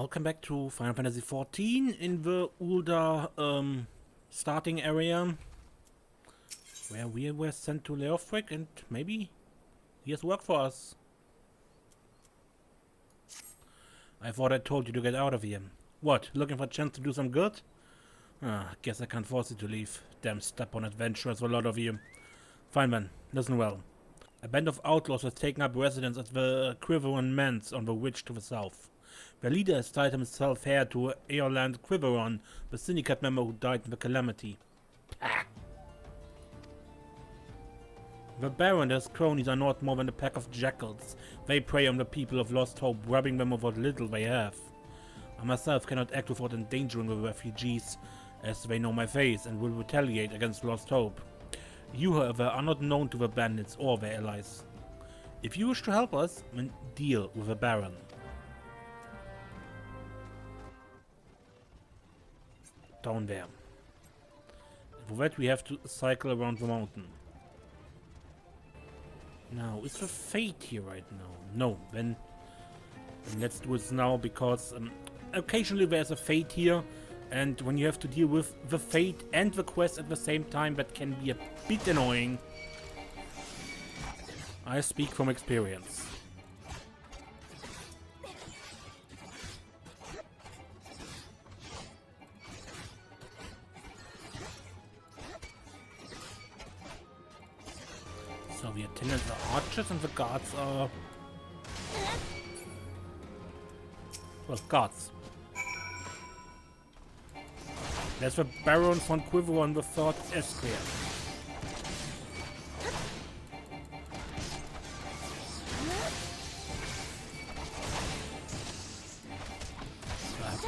Welcome back to Final Fantasy XIV in the Ul'dah starting area, where we were sent to Leofric, and maybe he has work for us. I thought I told you to get out of here. What, looking for a chance to do some good? Guess I can't force you to leave. Damn step-on adventurers, a lot of you. Fine then, listen well. A band of outlaws has taken up residence at the Quiveron Manse on the ridge to the south. Their leader has tied himself here to ARR Quiveron, the syndicate member who died in the calamity. Pah! The Baron and his cronies are not more than a pack of jackals. They prey on the people of Lost Hope, robbing them of what little they have. I myself cannot act without endangering the refugees, as they know my face and will retaliate against Lost Hope. You, however, are not known to the bandits or their allies. If you wish to help us, then deal with the Baron. Down there. And for that we have to cycle around the mountain. Now, is the fate here right now? No, then let's do it now, because occasionally there's a fate here, and when you have to deal with the fate and the quest at the same time, that can be a bit annoying. I speak from experience. So the attendants are archers and the guards are... well, guards. There's the Baron von Quiveron the Third Esquire.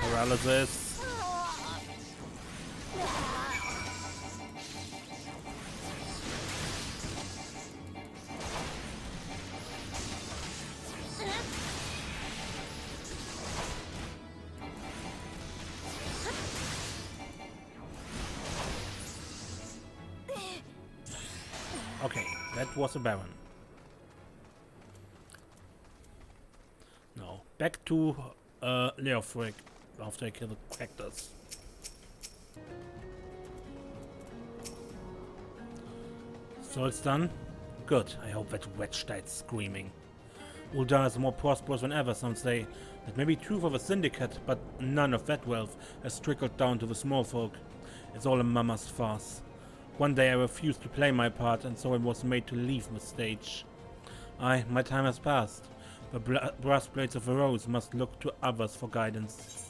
Paralysis. Okay, that was a Baron. Now, back to Leofric after I kill the cactus. So it's done? Good, I hope that wretch died screaming. Ul'dahn is more prosperous than ever, some say. That may be true for the syndicate, but none of that wealth has trickled down to the small folk. It's all a mama's farce. One day I refused to play my part, and so I was made to leave the stage. Aye, my time has passed. The brass blades of the rose must look to others for guidance.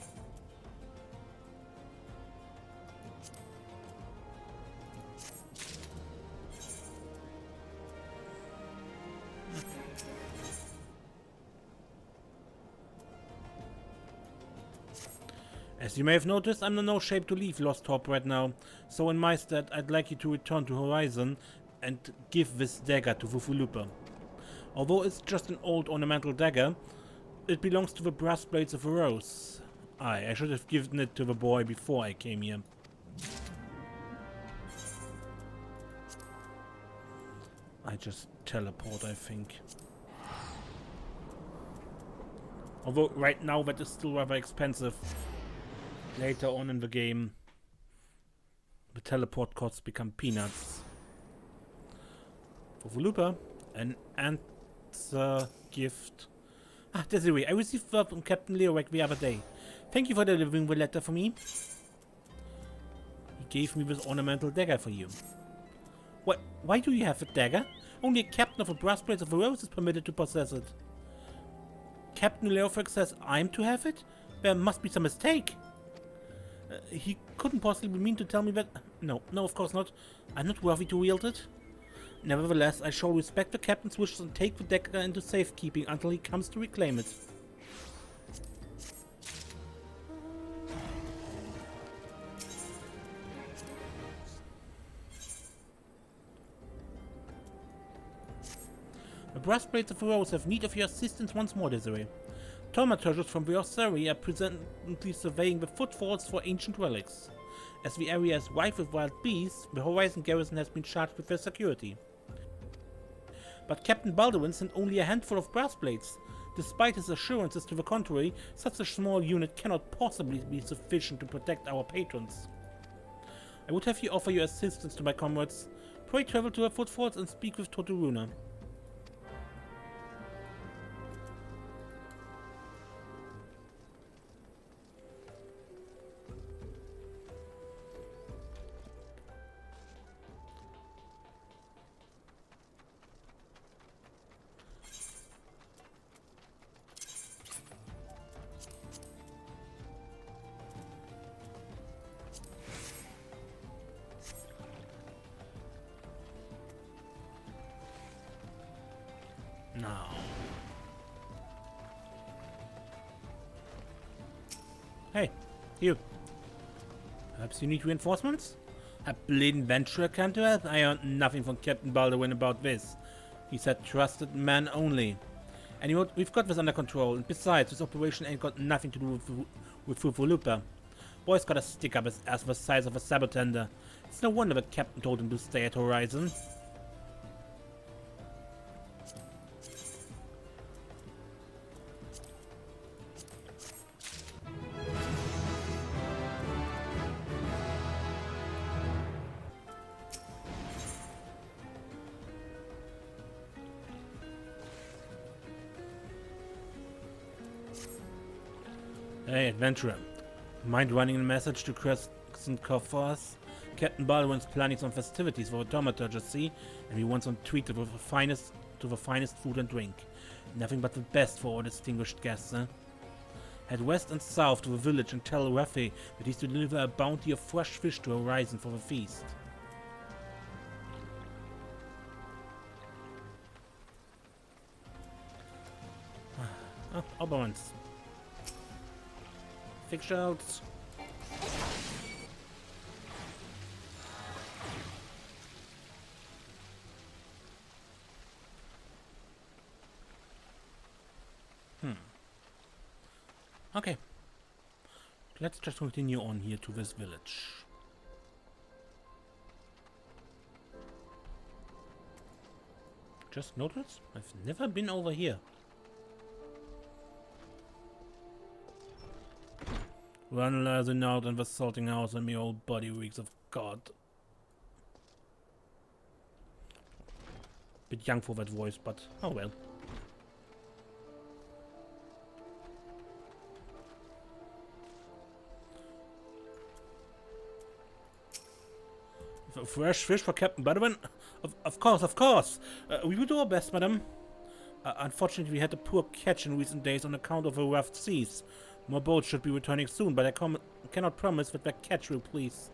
As you may have noticed, I'm in no shape to leave Lost Hope right now, so in my stead I'd like you to return to Horizon and give this dagger to Vufulupa. Although it's just an old ornamental dagger, it belongs to the brass blades of a rose. Aye, I should have given it to the boy before I came here. I just teleport, I think. Although right now that is still rather expensive. Later on in the game, the teleport costs become peanuts. For Vulupa, an answer gift. Desiree, I received word from Captain Leoric the other day. Thank you for delivering the letter for me. He gave me this ornamental dagger for you. What? Why do you have a dagger? Only a captain of the brass blades of the rose is permitted to possess it. Captain Leoric says I'm to have it? There must be some mistake. He couldn't possibly mean to tell me that... No, of course not. I'm not worthy to wield it. Nevertheless, I shall respect the captain's wishes and take the dagger into safekeeping until he comes to reclaim it. The brass blades of the rose have need of your assistance once more, Desiree. Thaumaturges from the Ossuary are presently surveying the footfalls for ancient relics. As the area is rife with wild beasts, the Horizon garrison has been charged with their security. But Captain Balduin sent only a handful of brass blades. Despite his assurances to the contrary, such a small unit cannot possibly be sufficient to protect our patrons. I would have you offer your assistance to my comrades. Pray travel to her footfalls and speak with Totoruna. Now. Hey, you. Perhaps you need reinforcements? A bleeding venturer come to help? I heard nothing from Captain Baldwin about this. He said trusted man only. Anyway, we've got this under control, and besides, this operation ain't got nothing to do with Ul'dah. Boy's got a stick up his ass the size of a saboteur. It's no wonder the captain told him to stay at Horizon. Hey, adventurer. Mind running a message to Crescent Cove for us? Captain Baldwin's planning some festivities for Automata, just see, and we want some treat to the finest food and drink. Nothing but the best for our distinguished guests, eh? Head west and south to the village and tell Rafe that he's to deliver a bounty of fresh fish to Horizon for the feast. Oh, Obermans. Fix shells. Okay. Let's just continue on here to this village. Just noticed? I've never been over here. Run lazing out and the salting house and my old body reeks of God. Bit young for that voice, but oh well. Fresh fish for Captain Baldwin? Of course. We will do our best, madam. Unfortunately, we had a poor catch in recent days on account of the rough seas. More boats should be returning soon, but I cannot promise that the catch will please.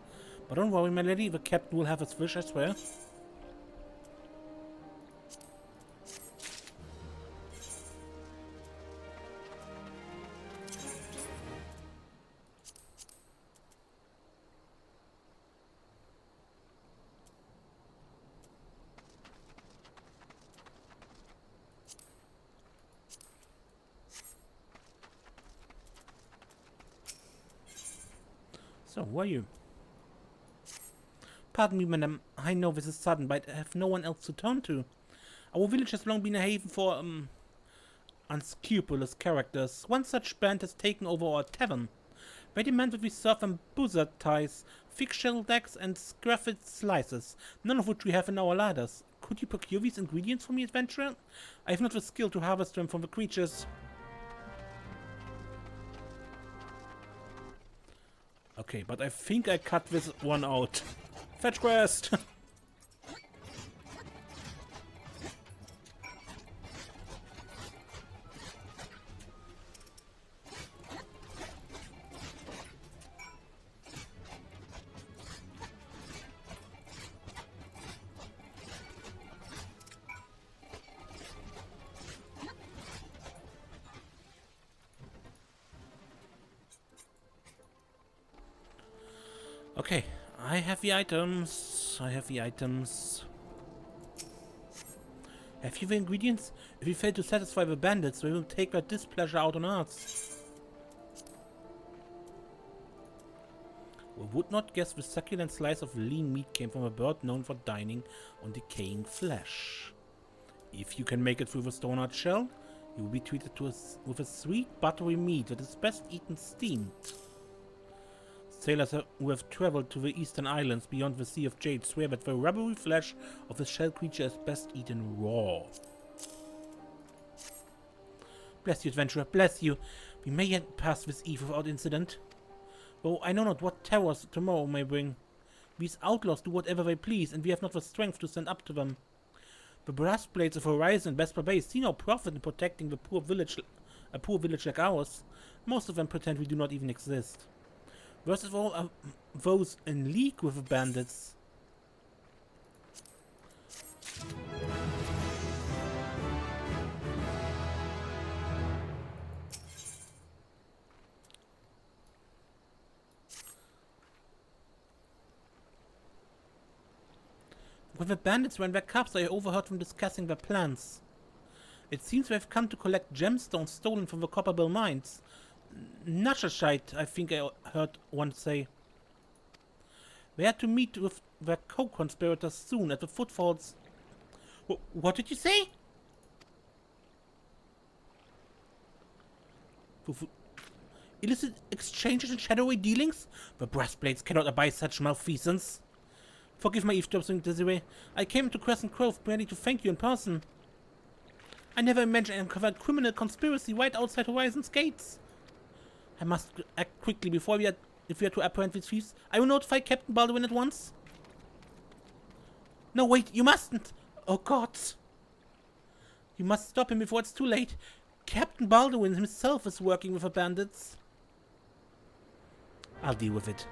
But don't worry, my lady, the captain will have his fish, I swear. So, who are you? Pardon me, madam. I know this is sudden, but I have no one else to turn to. Our village has long been a haven for, unscrupulous characters. One such band has taken over our tavern. They demand that we serve them buzzard ties, thick shell decks, and scraffed slices, none of which we have in our larders. Could you procure these ingredients for me, adventurer? I have not the skill to harvest them from the creatures. Okay, but I think I cut this one out. Fetch quest! Okay, I have the items. Have you the ingredients? If we fail to satisfy the bandits, we will take their displeasure out on us. We would not guess the succulent slice of lean meat came from a bird known for dining on decaying flesh. If you can make it through the stone art shell, You will be treated with a sweet buttery meat that is best eaten steamed. Sailors who have traveled to the eastern islands beyond the Sea of Jade swear that the rubbery flesh of the shell creature is best eaten raw. Bless you, adventurer, bless you. We may yet pass this eve without incident. Though I know not what terrors tomorrow may bring. These outlaws do whatever they please, and we have not the strength to stand up to them. The brass blades of Horizon and Vesper Bay see no profit in protecting the poor village like ours. Most of them pretend we do not even exist. Worst of all are those in league with the bandits. When the bandits were in their cups, I overheard them discussing their plans. It seems they have come to collect gemstones stolen from the Copperbill mines. Nashershite, I think I heard one say. They had to meet with their co-conspirators soon at the footfalls. What did you say? Illicit exchanges and shadowy dealings? The brass blades cannot abide such malfeasance. Forgive my eavesdropping, Desiree. I came to Crescent Grove merely to thank you in person. I never imagined I uncovered a criminal conspiracy right outside Horizon's gates. I must act quickly before if we are to apprehend these thieves. I will notify Captain Baldwin at once. No, wait, you mustn't. Oh, God. You must stop him before it's too late. Captain Baldwin himself is working with the bandits. I'll deal with it.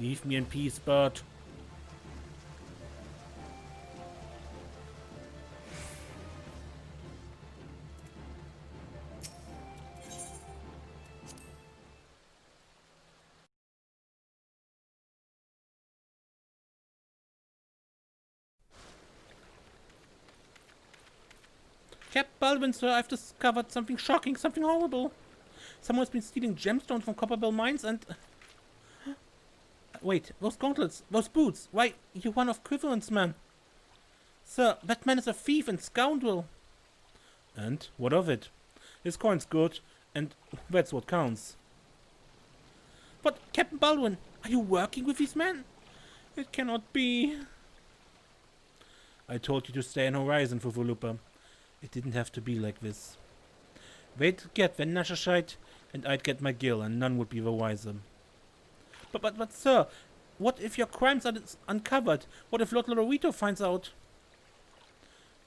Leave me in peace, bird. Captain Baldwin, sir, I've discovered something shocking, something horrible. Someone's been stealing gemstones from Copperbill mines and... Wait, those gauntlets, those boots. Why, you're one of Quiverant's men. Sir, that man is a thief and scoundrel. And what of it? His coin's good, and that's what counts. But, Captain Baldwin, are you working with these men? It cannot be. I told you to stay on Horizon for Volooper. It didn't have to be like this. They'd get their Nashershite, and I'd get my gill, and none would be the wiser. But, sir, what if your crimes are uncovered? What if Lord Lorito finds out?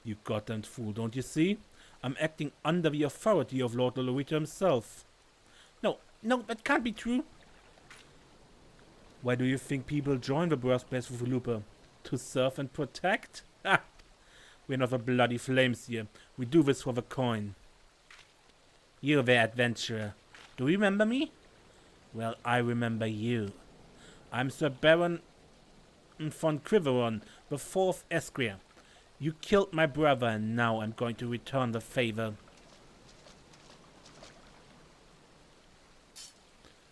You goddamn fool, don't you see? I'm acting under the authority of Lord Lorito himself. No, that can't be true. Why do you think people join the birthplace of Volooper? To serve and protect? Ha! We're not the bloody flames here. We do this for the coin. You're the adventurer. Do you remember me? Well, I remember you. I'm Sir Baron von Quiveron, the 4th Esquire. You killed my brother, and now I'm going to return the favor.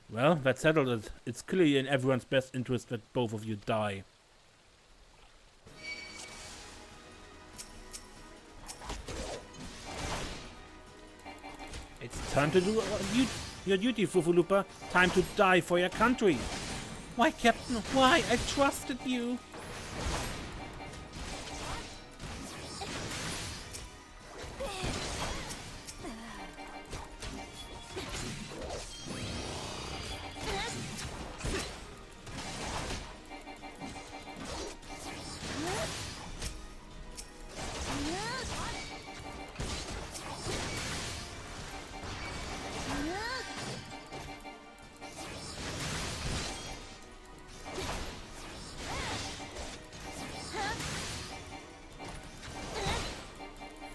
Well, that settled it. It's clearly in everyone's best interest that both of you die. It's time to do your duty, Fufulupa. Time to die for your country. Why, Captain? Why? I trusted you.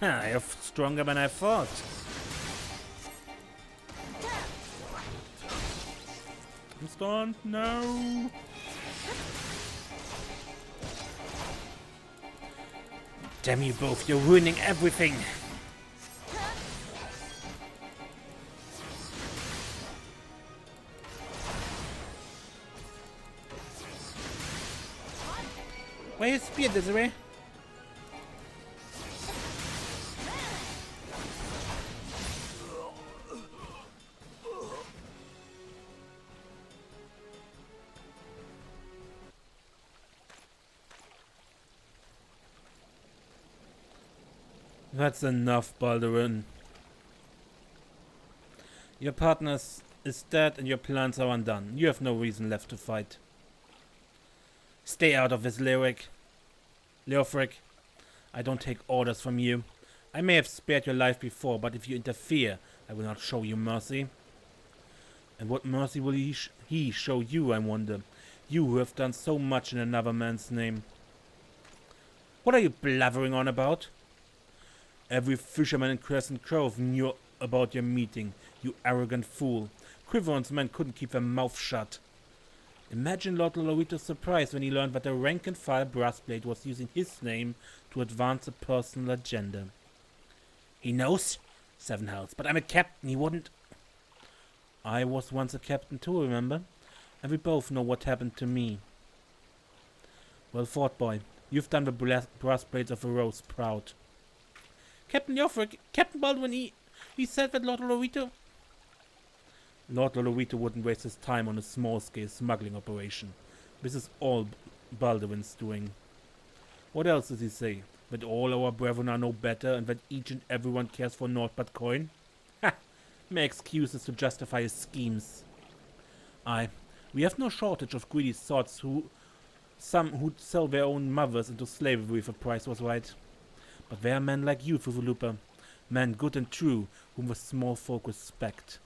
You're stronger than I thought. I'm stunned. No. Damn you both, you're ruining everything! Where is spear, Desiree? That's enough, Balduin. Your partner is dead and your plans are undone. You have no reason left to fight. Stay out of this, Leofric. I don't take orders from you. I may have spared your life before, but if you interfere, I will not show you mercy. And what mercy will he show you, I wonder? You who have done so much in another man's name. What are you blathering on about? Every fisherman in Crescent Cove knew about your meeting, you arrogant fool. Quiveron's men couldn't keep their mouth shut. Imagine Lord Lorito's surprise when he learned that the rank-and-file Brassblade was using his name to advance a personal agenda. He knows? Seven hells, but I'm a captain, he wouldn't. I was once a captain too, remember? And we both know what happened to me. Well fought, boy. You've done the Brassblades of the Rose proud. Captain Leofric, Captain Baldwin, he said that Lord Lorito wouldn't waste his time on a small-scale smuggling operation. This is all Baldwin's doing. What else does he say? That all our brethren are no better and that each and everyone cares for naught but coin? Ha! Mere excuses to justify his schemes. Aye, we have no shortage of greedy sots some who'd sell their own mothers into slavery if the price was right. But there are men like you, Fufulupa, men good and true, whom the small folk respect.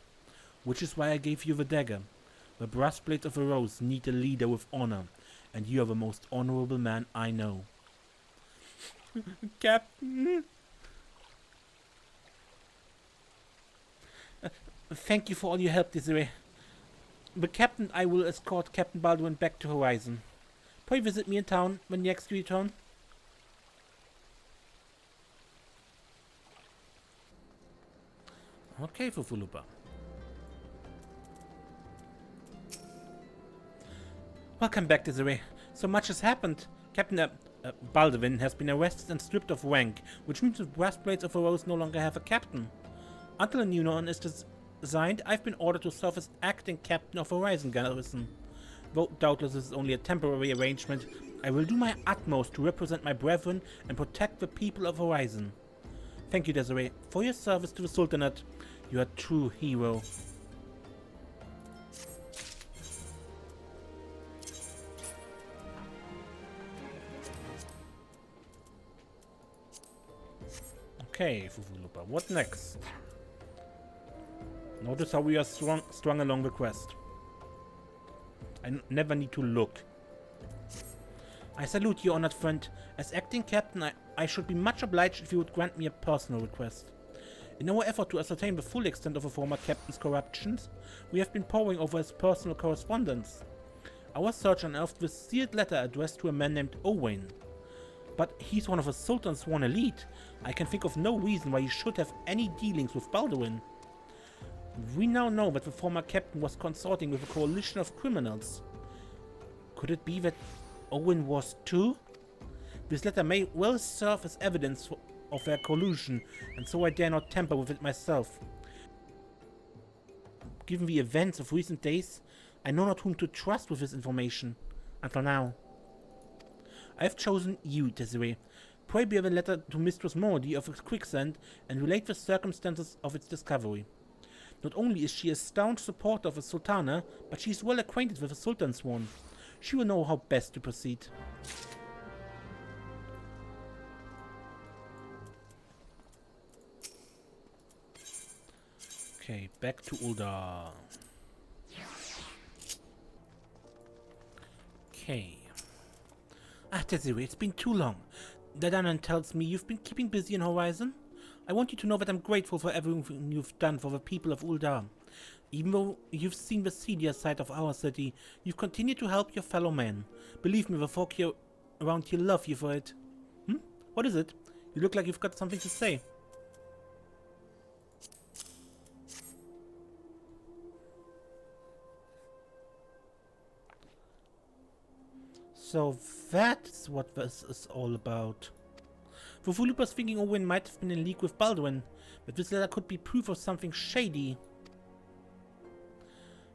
Which is why I gave you the dagger. The Brassblades of the Rose need a leader with honor, and you are the most honorable man I know. Captain? Thank you for all your help, Desiree. But Captain, I will escort Captain Baldwin back to Horizon. Pray visit me in town when next you return. Okay, Fufulupa. Welcome back, Desiree. So much has happened. Captain Baldwin has been arrested and stripped of rank, which means the Brassblades of the Rose no longer have a captain. Until a new one is designed, I've been ordered to serve as acting captain of Horizon Garrison. Though doubtless this is only a temporary arrangement, I will do my utmost to represent my brethren and protect the people of Horizon. Thank you, Desiree, for your service to the Sultanate. You are a true hero. Okay, Fufulupa, what next? Notice how we are strung along the quest. I never need to look. I salute you, honored friend. As acting captain, I should be much obliged if you would grant me a personal request. In our effort to ascertain the full extent of a former captain's corruptions, we have been poring over his personal correspondence. Our search unearthed this sealed letter addressed to a man named Owain. But he's one of the Sultan's sworn elite. I can think of no reason why he should have any dealings with Baldwin. We now know that the former captain was consorting with a coalition of criminals. Could it be that Owain was too? This letter may well serve as evidence of their collusion, and so I dare not tamper with it myself. Given the events of recent days, I know not whom to trust with this information. Until now. I have chosen you, Desiree. Pray bear the letter to Mistress Mordy of Quicksand and relate the circumstances of its discovery. Not only is she a staunch supporter of the Sultana, but she is well acquainted with the Sultan's sworn. She will know how best to proceed. Okay, back to Ul'dah. Okay. Desiree, it's been too long. Dadanan tells me you've been keeping busy in Horizon. I want you to know that I'm grateful for everything you've done for the people of Ul'dah. Even though you've seen the seedier side of our city, you've continued to help your fellow men. Believe me, the folk here around here love you for it. What is it? You look like you've got something to say. So that's what this is all about. Fulfulip was thinking Owen might have been in league with Baldwin, but this letter could be proof of something shady.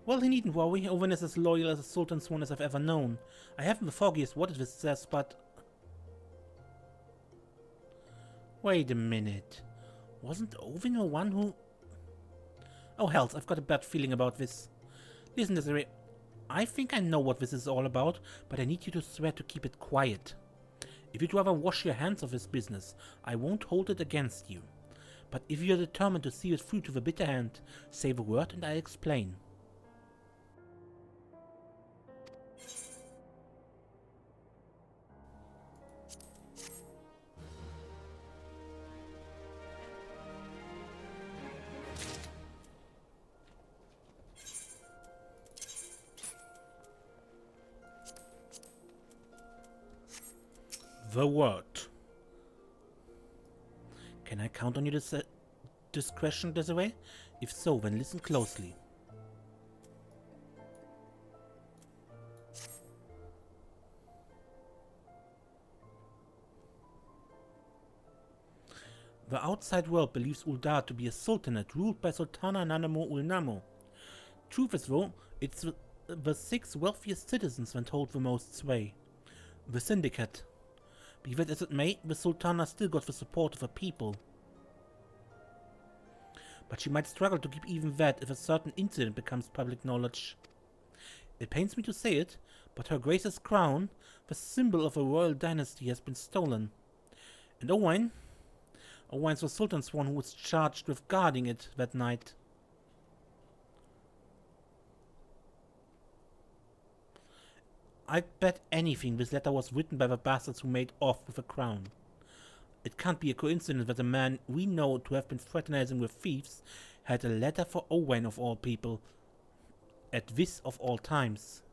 Well, he needn't worry. Owen is as loyal as a Sultan Swan as I've ever known. I haven't the foggiest what this says, but... Wait a minute. Wasn't Owen the one who... Oh, hells, I've got a bad feeling about this. Listen, Desiree. I think I know what this is all about, but I need you to swear to keep it quiet. If you'd rather wash your hands of this business, I won't hold it against you. But if you're determined to see it through to the bitter end, say the word and I'll explain. The word. Can I count on your discretion, Desiree? If so, then listen closely. The outside world believes Ul'dah to be a sultanate ruled by Sultana Nanamo Ul'namo. Truth is, though, it's the 6 wealthiest citizens when hold the most sway. The Syndicate. Be that as it may, the Sultana still got the support of her people. But she might struggle to keep even that if a certain incident becomes public knowledge. It pains me to say it, but Her Grace's crown, the symbol of a royal dynasty, has been stolen. And Owain is the Sultan's one who was charged with guarding it that night. I'd bet anything this letter was written by the bastards who made off with the crown. It can't be a coincidence that the man we know to have been fraternizing with thieves had a letter for Owain of all people, at this of all times.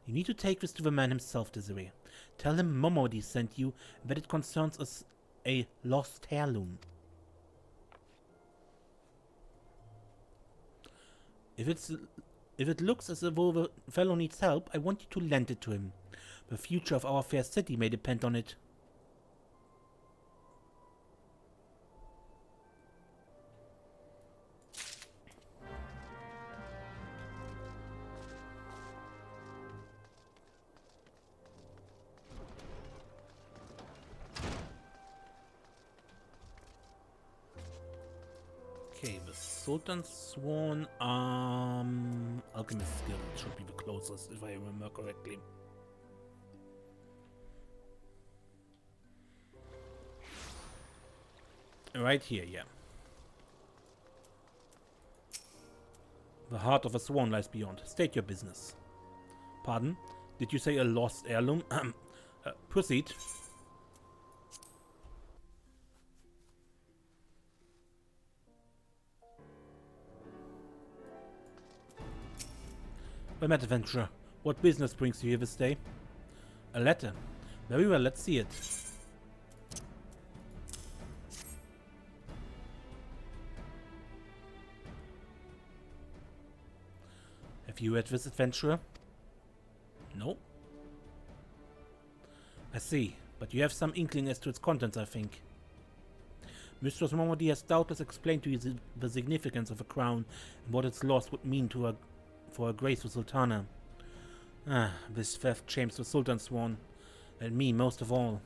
You need to take this to the man himself, Desiree. Tell him Momodi sent you and that it concerns us a lost heirloom. If it looks as though the fellow needs help, I want you to lend it to him. The future of our fair city may depend on it. Okay, the Sultan's Sworn Alchemist skill should be the closest, if I remember correctly. Right here, yeah. The heart of a swan lies beyond. State your business. Pardon? Did you say a lost heirloom? Proceed. Well met, adventurer. What business brings you here this day? A letter. Very well, let's see it. Have you read this, adventurer? No. I see, but you have some inkling as to its contents, I think. Mistress Momodi has doubtless explained to you the significance of a crown and what its loss would mean to her, for Her Grace the Sultana. This theft shames the Sultan's Sworn, and me most of all.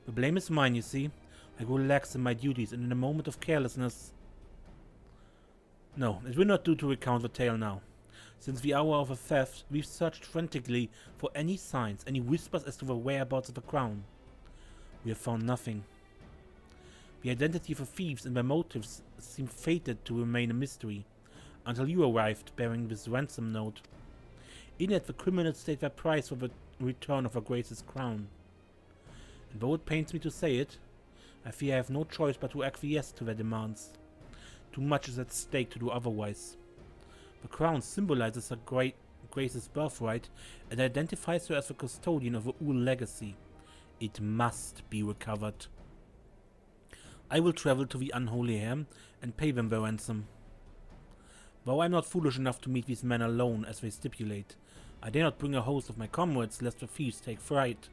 The blame is mine, you see. I grew lax in my duties, and in a moment of carelessness... No, it will not do to recount the tale now. Since the hour of the theft, we've searched frantically for any signs, any whispers as to the whereabouts of the crown. We have found nothing. The identity of the thieves and their motives seem fated to remain a mystery, until you arrived bearing this ransom note. In it, the criminals state their price for the return of Her Grace's crown. And though it pains me to say it, I fear I have no choice but to acquiesce to their demands. Too much is at stake to do otherwise. The crown symbolizes a great Grace's birthright and identifies her as the custodian of the Ul legacy. It must be recovered. I will travel to the Unholy Heir and pay them the ransom. Though I am not foolish enough to meet these men alone as they stipulate, I dare not bring a host of my comrades lest the thieves take fright.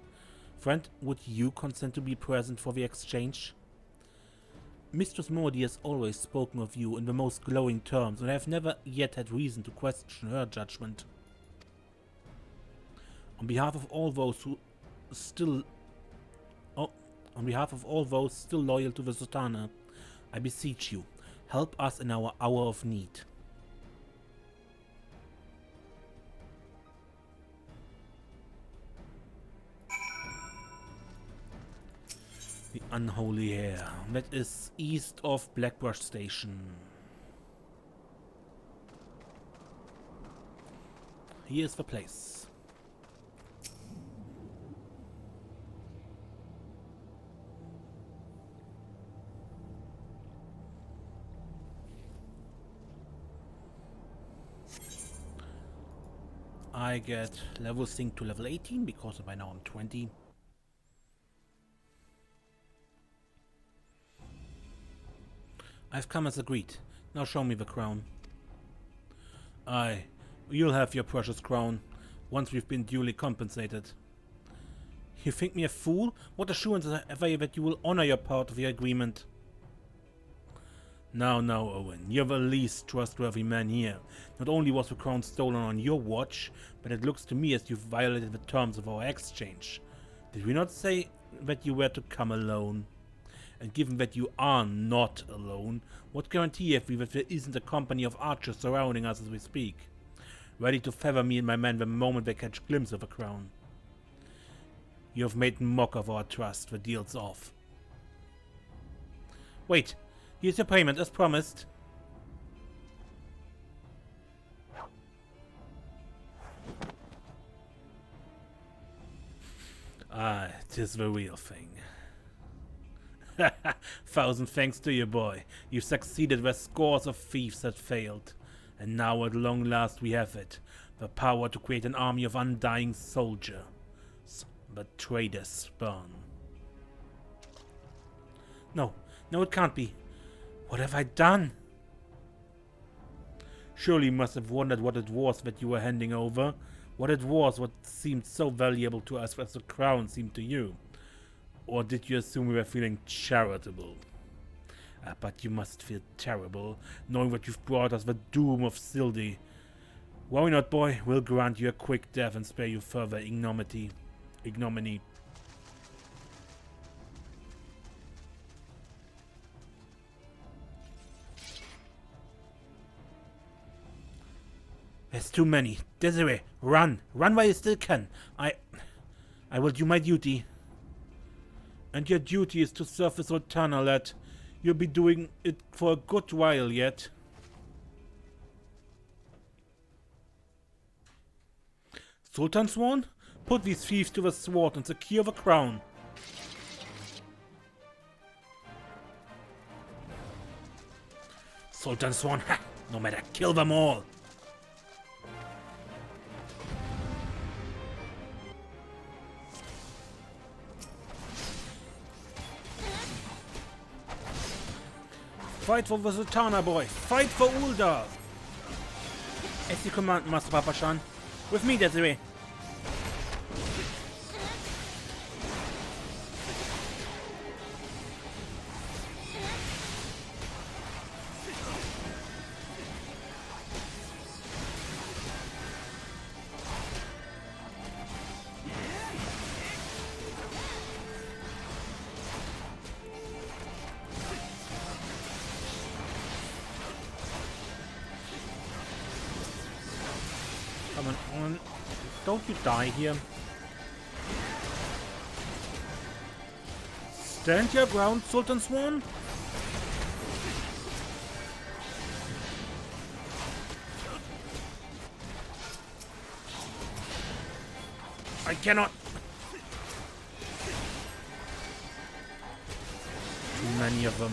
Friend, would you consent to be present for the exchange? Mistress Mordy has always spoken of you in the most glowing terms, and I have never yet had reason to question her judgment. On behalf of all those still loyal to the Sultana, I beseech you, help us in our hour of need. The Unholy Heir. That is east of Blackbrush Station. Here's the place. I get level sync to level 18 because by now I'm 20. I've come as agreed. Now show me the crown. Aye, you'll have your precious crown, once we've been duly compensated. You think me a fool? What assurance have I that you will honor your part of the agreement? Now, Owen, you're the least trustworthy man here. Not only was the crown stolen on your watch, but it looks to me as you've violated the terms of our exchange. Did we not say that you were to come alone? And given that you are not alone, what guarantee have we that there isn't a company of archers surrounding us as we speak, ready to feather me and my men the moment they catch a glimpse of a crown? You have made mock of our trust. The deal's off. Wait, here's your payment as promised. Ah, 'tis the real thing. Thousand thanks to you, boy. You succeeded where scores of thieves had failed. And now at long last we have it. The power to create an army of undying soldiers. But traitors burn. No, it can't be. What have I done? Surely you must have wondered what it was that you were handing over. What it was what seemed so valuable to us as the crown seemed to you. Or did you assume we were feeling charitable? But you must feel terrible, knowing that you've brought us the doom of Ul'dah. Worry not, boy. We'll grant you a quick death and spare you further ignominy. There's too many. Desiree, run! Run while you still can. I will do my duty. And your duty is to serve the Sultana, lad. You'll be doing it for a good while yet. Sultan Sworn? Put these thieves to the sword and secure the crown. Sultan Sworn, ha! No matter, kill them all. Fight for the Sultana, boy! Fight for Ul'dah! As you command, Master Papashan. With me, Desiree. Come on. Don't you die here. Stand your ground, Sultan Sworn. I cannot. Too many of them.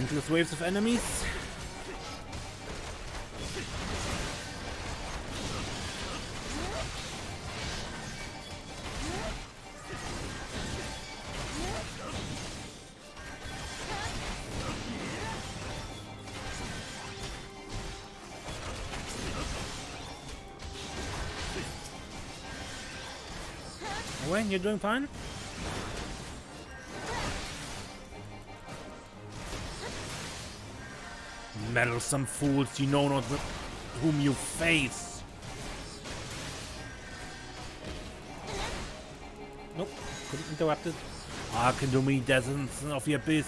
Endless waves of enemies. Wayne, you're doing fine? Meddlesome fools, you know not whom you face. Nope, couldn't interrupt it. Hearken to me, denizens of the abyss.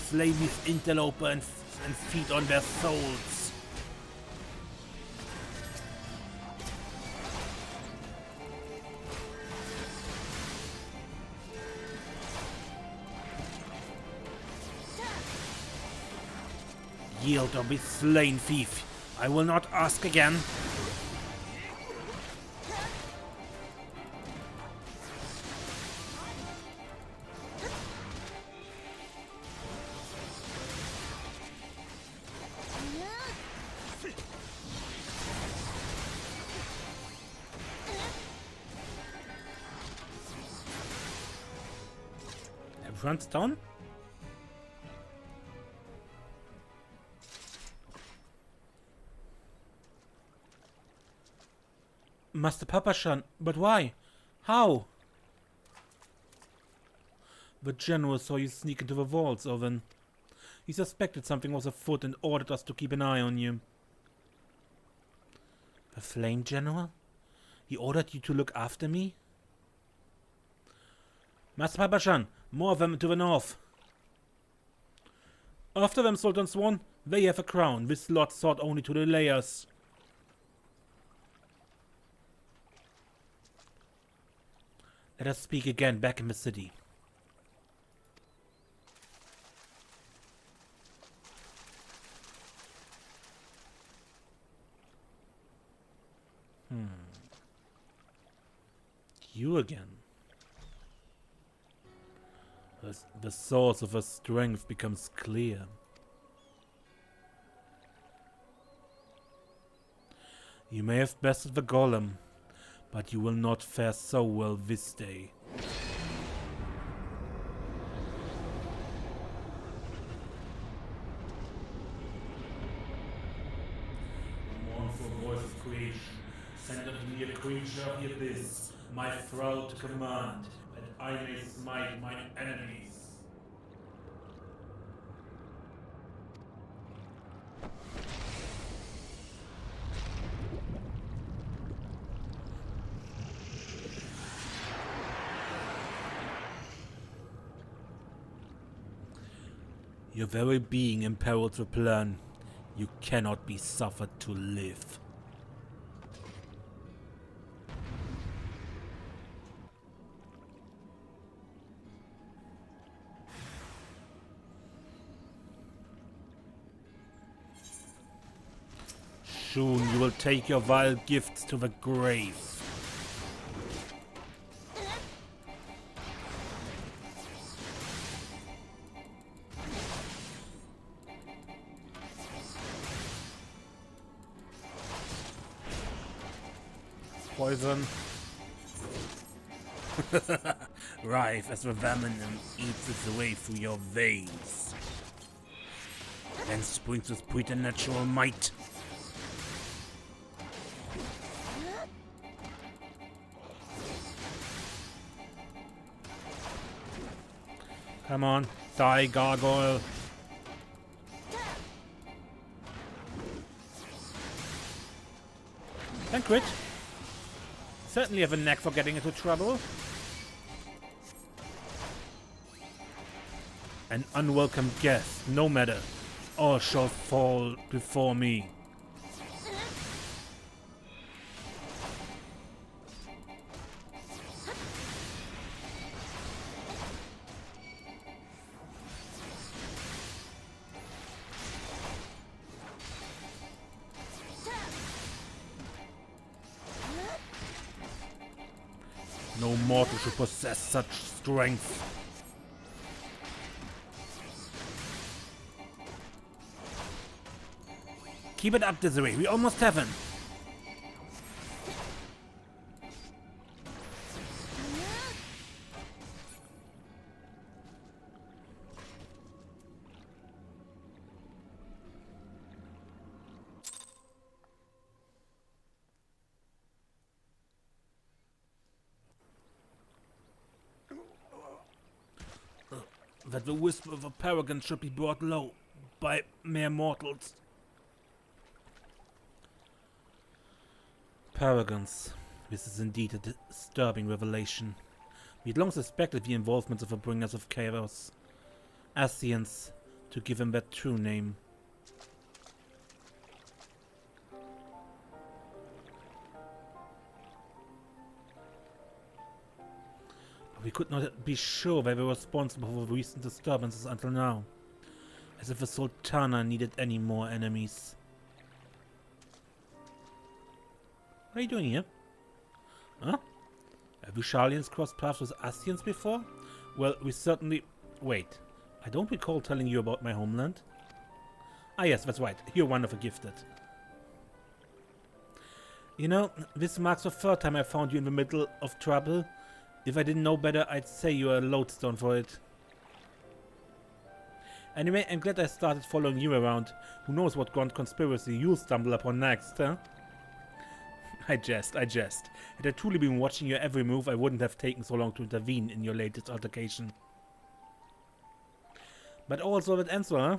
Slay these interloper and feed on their souls. Yield or be slain, thief. I will not ask again. Everyone's down? Master Papashan, but why? How? The general saw you sneak into the vaults, Owen. He suspected something was afoot and ordered us to keep an eye on you. The Flame General? He ordered you to look after me? Master Papashan, more of them to the north. After them, Sultan Swan, they have a crown. This lot sought only to delay us. Let us speak again back in the city. You again. The source of her strength becomes clear. You may have bested the golem, but you will not fare so well this day. Mournful voice of creation, send unto me a creature of the abyss, my thrall to command, that I may smite my enemies. Your very being imperils the plan. You cannot be suffered to live. Soon you will take your vile gifts to the grave. Poison. Rife as the venom eats its way through your veins. Then springs with preternatural might. Come on, die, gargoyle. Thank quit. Certainly have a knack for getting into trouble. An unwelcome guest, no matter. All shall fall before me. No mortal should possess such strength. Keep it up, Desiree. We almost have him. That the whisper of a paragon should be brought low by mere mortals. Paragons. This is indeed a disturbing revelation. We had long suspected the involvement of the bringers of chaos, Ascians, to give him that true name. We could not be sure they were responsible for the recent disturbances until now. As if the Sultana needed any more enemies. What are you doing here? Huh? Have we Sharlians crossed paths with Ascians before? Well, we certainly... Wait. I don't recall telling you about my homeland. Ah yes, that's right. You're one of the gifted. You know, this marks the third time I found you in the middle of trouble. If I didn't know better, I'd say you're a lodestone for it. Anyway, I'm glad I started following you around. Who knows what grand conspiracy you'll stumble upon next, huh? I jest. Had I truly been watching your every move, I wouldn't have taken so long to intervene in your latest altercation. But also that answer, huh?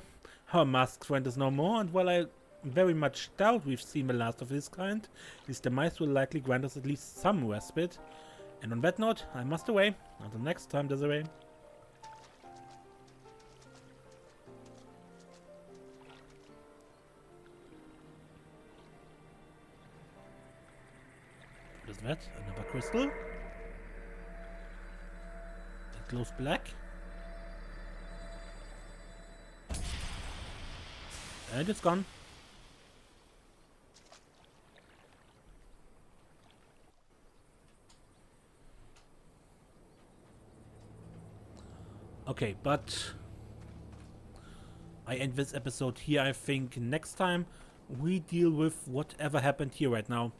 Our masked friend is no more, and while I very much doubt we've seen the last of his kind, his demise will likely grant us at least some respite. And on that note, I must away. Until next time, Desiree. What is that? Another crystal? It glows black. And it's gone. Okay, but I end this episode here. I think next time we deal with whatever happened here right now.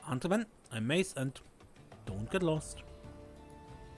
Until then, I'm Mace and don't get lost.